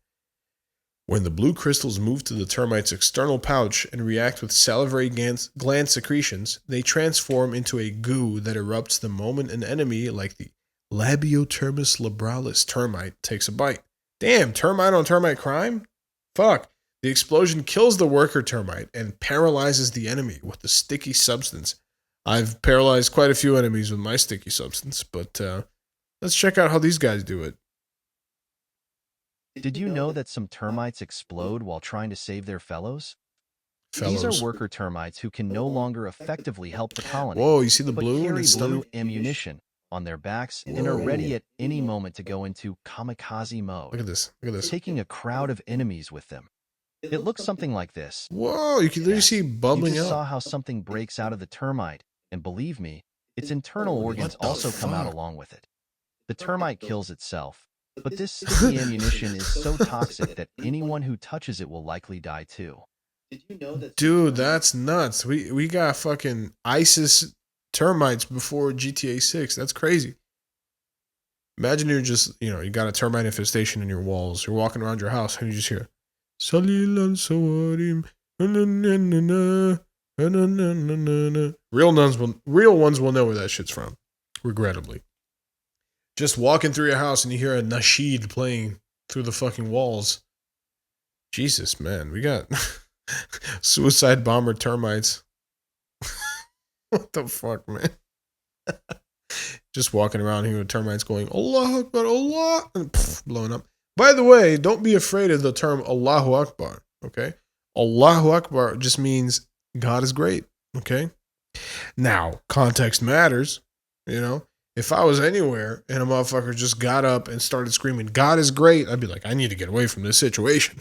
When the blue crystals move to the termite's external pouch and react with salivary gland secretions, they transform into a goo that erupts the moment an enemy like the Labiotermus labralis termite takes a bite. Damn, termite on termite crime? Fuck. The explosion kills the worker termite and paralyzes the enemy with the sticky substance. I've paralyzed quite a few enemies with my sticky substance, but let's check out how these guys do it. Did you know that some termites explode while trying to save their fellows? These are worker termites who can no longer effectively help the colony. Whoa, you see the but blue in carry his blue stomach? ammunition on their backs and are ready at any moment to go into kamikaze mode. Look at this. Look at this. Taking a crowd of enemies with them. It looks something like this. Whoa, you can literally see bubbling You just up. saw how something breaks out of the termite, and believe me, its internal organs also come out along with it. The termite kills itself, but this sticky ammunition is so toxic that anyone who touches it will likely die too. Did you know that? Dude, that's nuts. We got fucking ISIS termites before GTA 6. That's crazy. Imagine you're just, you got a termite infestation in your walls. You're walking around your house and you just hear, Salil al-Sawarim. Real ones will know where that shit's from, regrettably. Just walking through your house and you hear a nasheed playing through the fucking walls. Jesus, man, we got suicide bomber termites. What the fuck, man? Just walking around here with termites going, Allah Akbar, Allah, and blowing up. By the way, don't be afraid of the term Allahu Akbar, okay? Allahu Akbar just means God is great, okay? Now, context matters, If I was anywhere and a motherfucker just got up and started screaming, God is great, I'd be like, I need to get away from this situation.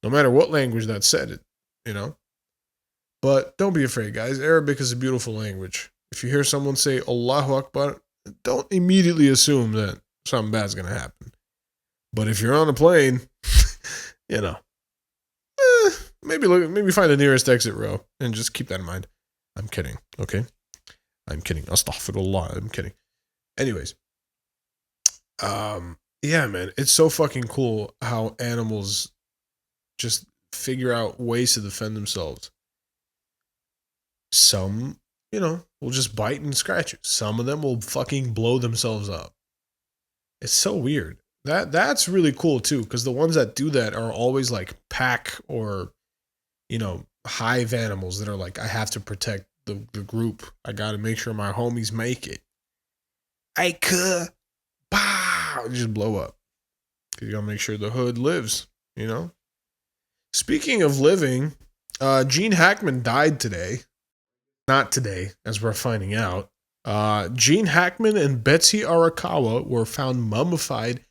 No matter what language that said it, But don't be afraid, guys. Arabic is a beautiful language. If you hear someone say Allahu Akbar, don't immediately assume that something bad's going to happen. But if you're on a plane, maybe find the nearest exit row and just keep that in mind. I'm kidding, okay? I'm kidding. Astaghfirullah. I'm kidding. Anyways. Yeah, man. It's so fucking cool how animals just figure out ways to defend themselves. Some, will just bite and scratch you. Some of them will fucking blow themselves up. It's so weird. That's really cool too, because the ones that do that are always like pack or, hive animals that are like, I have to protect the group. I got to make sure my homies make it. I could. Pow! Just blow up. Because you got to make sure the hood lives, Speaking of living, Gene Hackman died today. Not today, as we're finding out. Gene Hackman and Betsy Arakawa were found mummified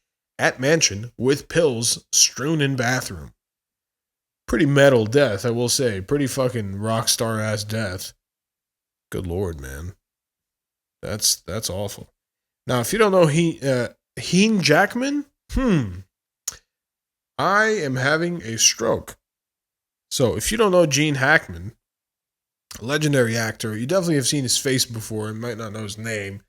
at mansion with pills strewn in bathroom. Pretty metal death, I will say. Pretty fucking rock star ass death. Good Lord, man. That's awful. Now, if you don't know Heen Jackman, I am having a stroke. So, if you don't know Gene Hackman, a legendary actor, you definitely have seen his face before and might not know his name.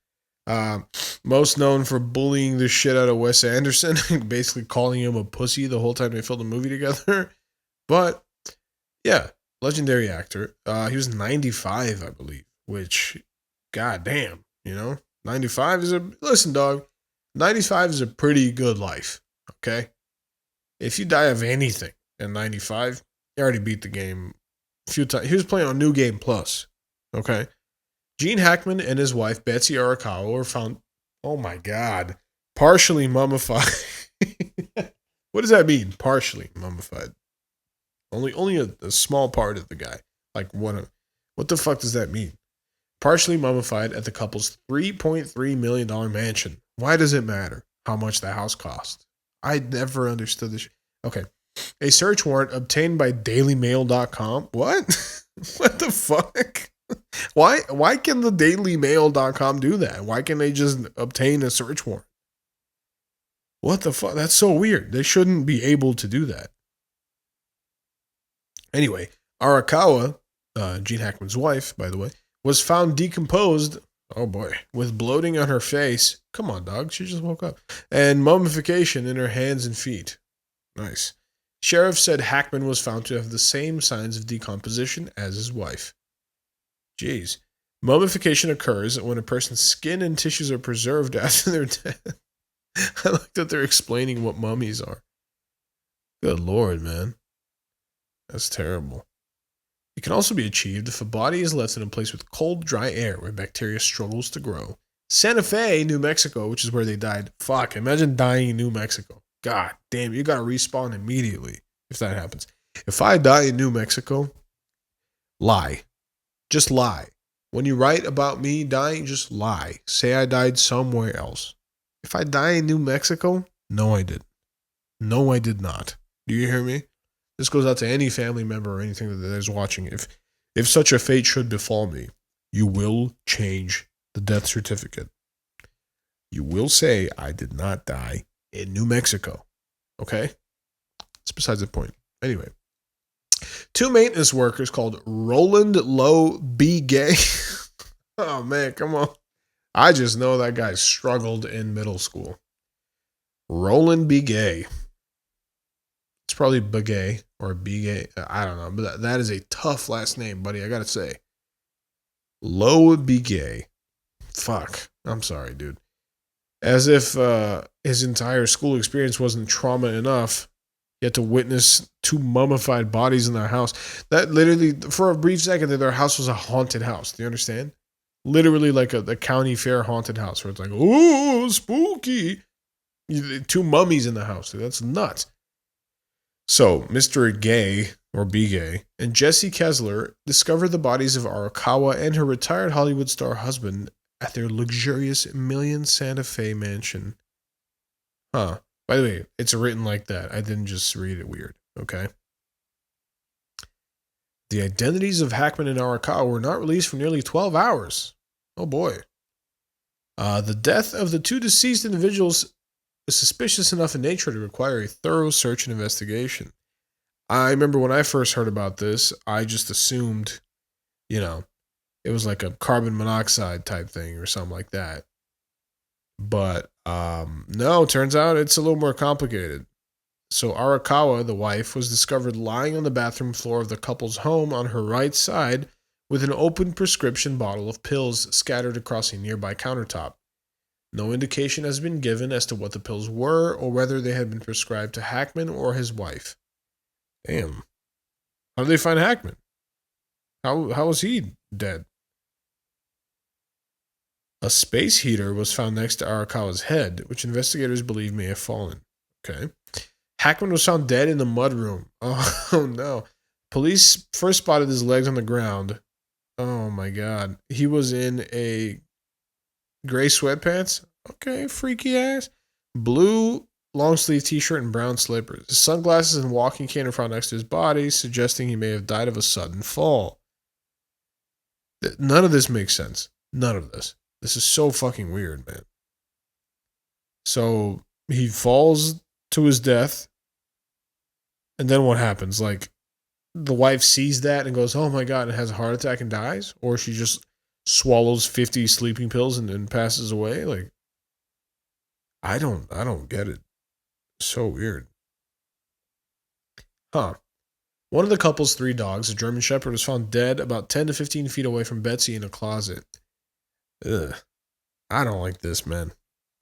Most known for bullying the shit out of Wes Anderson, basically calling him a pussy the whole time they filmed the movie together. But, yeah, legendary actor. He was 95, I believe, which, goddamn, 95 is listen, dog, 95 is a pretty good life, okay? If you die of anything at 95, you already beat the game a few times. He was playing on New Game Plus, okay? Gene Hackman and his wife, Betsy Arakawa, were found, oh my God, partially mummified. What does that mean, partially mummified? Only a small part of the guy. Like, what the fuck does that mean? Partially mummified at the couple's $3.3 million mansion. Why does it matter how much the house cost? I never understood this. Okay. A search warrant obtained by dailymail.com. What? What the fuck? Why can the dailymail.com do that? Why can they just obtain a search warrant? What the fuck? That's so weird. They shouldn't be able to do that. Anyway, Arakawa, Gene Hackman's wife, by the way, was found decomposed, oh boy, with bloating on her face. Come on, dog. She just woke up. And mummification in her hands and feet. Nice. Sheriff said Hackman was found to have the same signs of decomposition as his wife. Jeez. Mummification occurs when a person's skin and tissues are preserved after their death. I like that they're explaining what mummies are. Good Lord, man. That's terrible. It can also be achieved if a body is left in a place with cold, dry air where bacteria struggles to grow. Santa Fe, New Mexico, which is where they died. Fuck, imagine dying in New Mexico. God damn, you gotta respawn immediately if that happens. If I die in New Mexico, lie. Just lie. When you write about me dying, just lie. Say I died somewhere else. If I die in New Mexico, no, I didn't. No, I did not. Do you hear me? This goes out to any family member or anything that is watching. If such a fate should befall me, you will change the death certificate. You will say I did not die in New Mexico. Okay? That's besides the point. Anyway. 2 maintenance workers called Roland Lowe B. Gay. Oh, man, come on. I just know that guy struggled in middle school. Roland B. Gay. It's probably Begay or B-Gay. I don't know. But that is a tough last name, buddy. I got to say. Lowe B. Gay. Fuck. I'm sorry, dude. As if his entire school experience wasn't trauma enough. He had to witness 2 mummified bodies in their house. That literally, for a brief second, their house was a haunted house. Do you understand? Literally like the county fair haunted house where it's like, oh, spooky. 2 mummies in the house. Dude, that's nuts. So, Mr. Gay, or B. Gay, and Jesse Kessler discovered the bodies of Arakawa and her retired Hollywood star husband at their luxurious Million Santa Fe mansion. Huh. By the way, it's written like that. I didn't just read it weird, okay? The identities of Hackman and Arakawa were not released for nearly 12 hours. Oh boy. The death of the 2 deceased individuals is suspicious enough in nature to require a thorough search and investigation. I remember when I first heard about this, I just assumed, it was like a carbon monoxide type thing or something like that. But no, turns out it's a little more complicated. So Arakawa, the wife, was discovered lying on the bathroom floor of the couple's home on her right side with an open prescription bottle of pills scattered across a nearby countertop. No indication has been given as to what the pills were or whether they had been prescribed to Hackman or his wife. Damn. How did they find Hackman? How was he dead? A space heater was found next to Arakawa's head, which investigators believe may have fallen. Okay. Hackman was found dead in the mudroom. Oh, no. Police first spotted his legs on the ground. Oh, my God. He was in a gray sweatpants. Okay, freaky ass. Blue long sleeve t-shirt and brown slippers. His sunglasses and walking cane are found next to his body, suggesting he may have died of a sudden fall. None of this makes sense. None of this. This is so fucking weird, man. So he falls to his death. And then what happens? Like, the wife sees that and goes, oh my God, and has a heart attack and dies? Or she just swallows 50 sleeping pills and then passes away? Like, I don't get it. So weird. Huh. One of the couple's 3 dogs, a German Shepherd, was found dead about 10 to 15 feet away from Betsy in a closet. Ugh. I don't like this, man.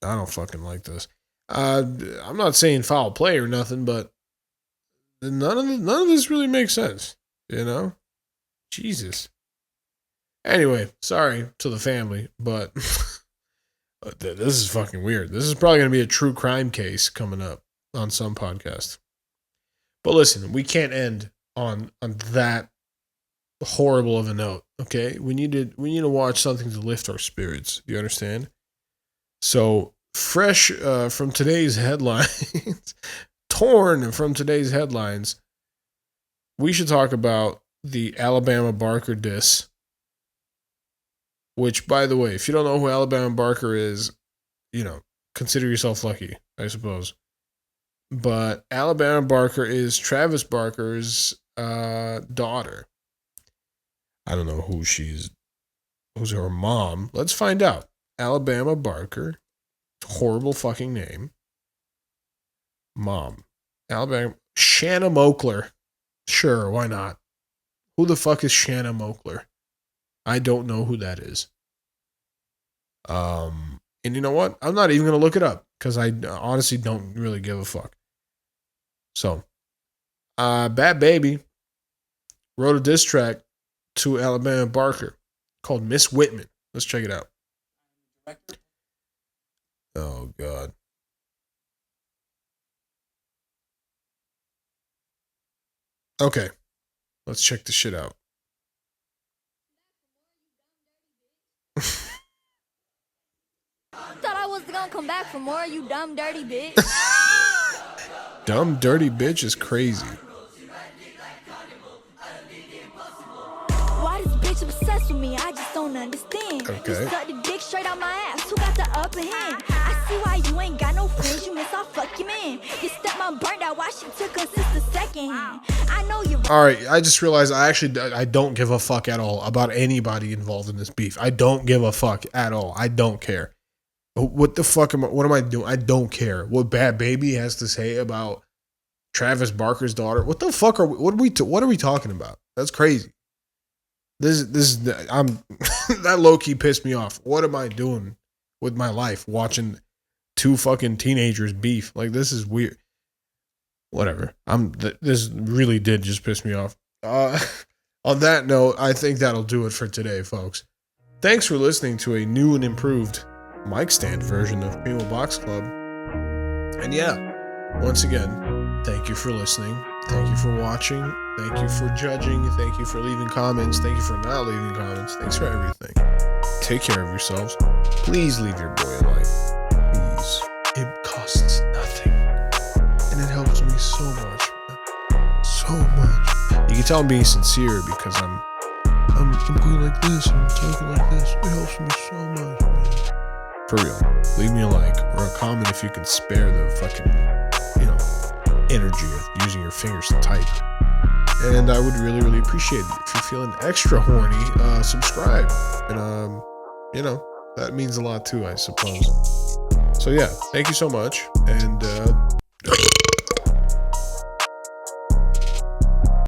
I don't fucking like this. I'm not saying foul play or nothing, but none of this really makes sense, Jesus. Anyway, sorry to the family, but this is fucking weird. This is probably going to be a true crime case coming up on some podcast. But listen, we can't end on that horrible of a note, okay? We need to watch something to lift our spirits. Do you understand? So, fresh from today's headlines, torn from today's headlines, we should talk about the Alabama Barker diss. Which, by the way, if you don't know who Alabama Barker is, consider yourself lucky, I suppose. But Alabama Barker is Travis Barker's daughter. I don't know who's her mom. Let's find out. Alabama Barker, horrible fucking name. Mom. Alabama Shanna Mokler. Sure, why not? Who the fuck is Shanna Mokler? I don't know who that is. And you know what? I'm not even going to look it up because I honestly don't really give a fuck. So, Bhad Babie wrote a diss track to Alabama Barker called Miss Whitman. Let's check it out. Oh, God. Okay. Let's check this shit out. Thought I was gonna come back for more, you dumb, dirty bitch. Dumb, dirty bitch is crazy. Why this bitch obsessed with me? I just don't understand. Okay. You suck the dick straight out my ass. Who got the upper hand? I see why you ain't got no friends. You miss all fuck your man. Your stepmom burned out. Why she took her sister second hand? I know you. All right, I just realized I don't give a fuck at all about anybody involved in this beef. I don't give a fuck at all. I don't care. What the fuck what am I doing? I don't care what Bhad Babie has to say about Travis Barker's daughter. What the fuck what are we talking about? That's crazy. That low key pissed me off. What am I doing with my life watching two fucking teenagers beef? Like, this is weird. Whatever. This really did just piss me off. On that note, I think that'll do it for today, folks. Thanks for listening to a new and improved mic stand version of Primo Box Club. And yeah, once again, thank you for listening. Thank you for watching. Thank you for judging. Thank you for leaving comments. Thank you for not leaving comments. Thanks for everything. Take care of yourselves. Please leave your boy a like. Please. It costs nothing. And it helps me so much. So much. You can tell I'm being sincere because I'm going like this and I'm talking like this. It helps me so much, man. For real. Leave me a like or a comment if you can spare the fucking, energy of using your fingers to type. And I would really, really appreciate it. If you're feeling extra horny, subscribe. And, that means a lot too, I suppose. So yeah, thank you so much. And